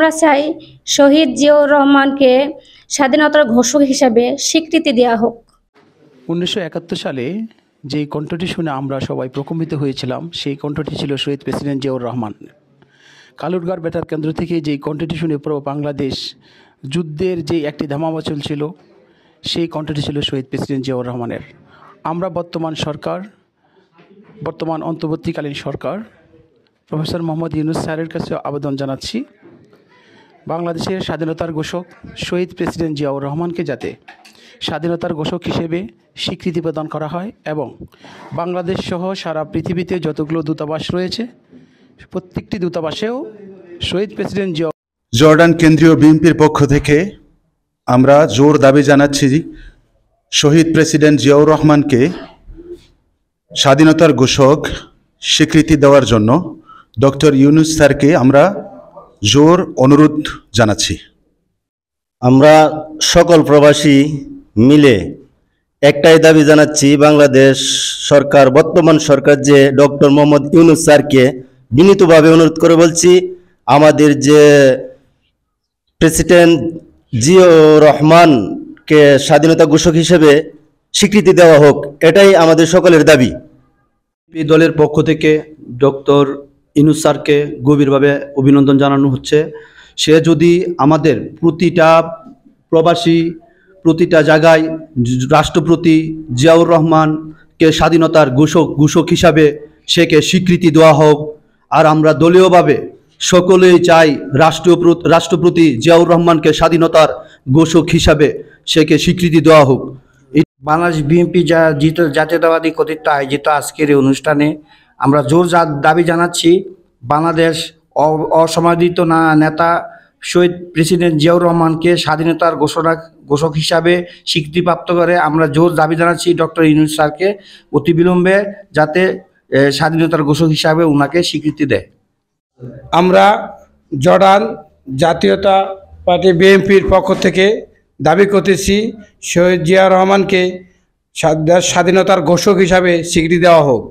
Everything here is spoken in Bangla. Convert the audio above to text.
আমরা চাই শহীদ জিয়াউর রহমানকে স্বাধীনতার ঘোষক হিসাবে স্বীকৃতি দেওয়া হোক। 1971 সালে যেই কণ্ঠটি শুনে আমরা সবাই প্রকম্পিত হয়েছিলাম, সেই কণ্ঠটি ছিল শহীদ প্রেসিডেন্ট জিয়াউর রহমান। কালুরঘাট বেতার কেন্দ্র থেকে যেই কণ্ঠটি শুনে পুরো বাংলাদেশ যুদ্ধের যে একটি ধামামা চলছিল, সেই কণ্ঠটি ছিল শহীদ প্রেসিডেন্ট জিয়াউর রহমানের। আমরা বর্তমান অন্তর্বর্তীকালীন সরকার প্রফেসর মোহাম্মদ ইউনূস স্যারের কাছে আবেদন জানাচ্ছি, বাংলাদেশের স্বাধীনতার ঘোষক শহীদ প্রেসিডেন্ট জিয়াউর রহমানকে যাতে স্বাধীনতার ঘোষক হিসেবে স্বীকৃতি প্রদান করা হয় এবং বাংলাদেশ সহ সারা পৃথিবীতে যতগুলো দূতাবাস রয়েছে প্রত্যেকটি দূতাবাসেও শহীদ প্রেসিডেন্ট জর্ডান কেন্দ্রীয় বিএনপির পক্ষ থেকে আমরা জোর দাবি জানাচ্ছি, শহীদ প্রেসিডেন্ট জিয়াউর রহমানকে স্বাধীনতার ঘোষক স্বীকৃতি দেওয়ার জন্য ডক্টর ইউনূস স্যারকে আমরা জোর অনুরোধ জানাচ্ছি। আমরা সকল প্রবাসী মিলে একটাই দাবি জানাচ্ছি, বাংলাদেশ সরকার, বর্তমান সরকার যে ডক্টর মোহাম্মদ ইউনূস স্যারকে বিনীতভাবে অনুরোধ করে বলছি, আমাদের যে প্রেসিডেন্ট জিয়াউর রহমানকে স্বাধীনতা ঘোষক হিসেবে স্বীকৃতি দেওয়া হোক, এটাই আমাদের সকলের দাবি। দলের পক্ষ থেকে ডক্টর ইউনূস স্যারকে গভীরভাবে অভিনন্দন জানানো হচ্ছে। সে যদি আমাদের প্রতিটা প্রবাসী, প্রতিটা জায়গায় রাষ্ট্রপতি জিয়াউর রহমানকে স্বাধীনতার ঘোষক হিসাবে সেকে স্বীকৃতি দেওয়া হোক। আর আমরা দলীয়ভাবে সকলেই চাই রাষ্ট্রপতি জিয়াউর রহমানকে স্বাধীনতার ঘোষক হিসাবে সেকে স্বীকৃতি দেওয়া হোক। বাংলাদেশ বিএনপি জাতীয়তাবাদী কর্তৃত্ব আয়োজিত আজকের এই অনুষ্ঠানে আমরা জোর দাবি জানাচ্ছি, বাংলাদেশ অসমাদিত নেতা শহীদ প্রেসিডেন্ট জিয়াউর রহমানকে স্বাধীনতার ঘোষক হিসাবে স্বীকৃতিপ্রাপ্ত করে। আমরা জোর দাবি জানাচ্ছি ডক্টর ইউনূস স্যারকে অতিবিলম্বে যাতে স্বাধীনতার ঘোষক হিসাবে ওনাকে স্বীকৃতি দেয়। আমরা জর্ডান জাতীয়তা পার্টি বিএনপির পক্ষ থেকে দাবি করতেছি, শহীদ জিয়াউর রহমানকে স্বাধীনতার ঘোষক হিসাবে স্বীকৃতি দেওয়া হোক।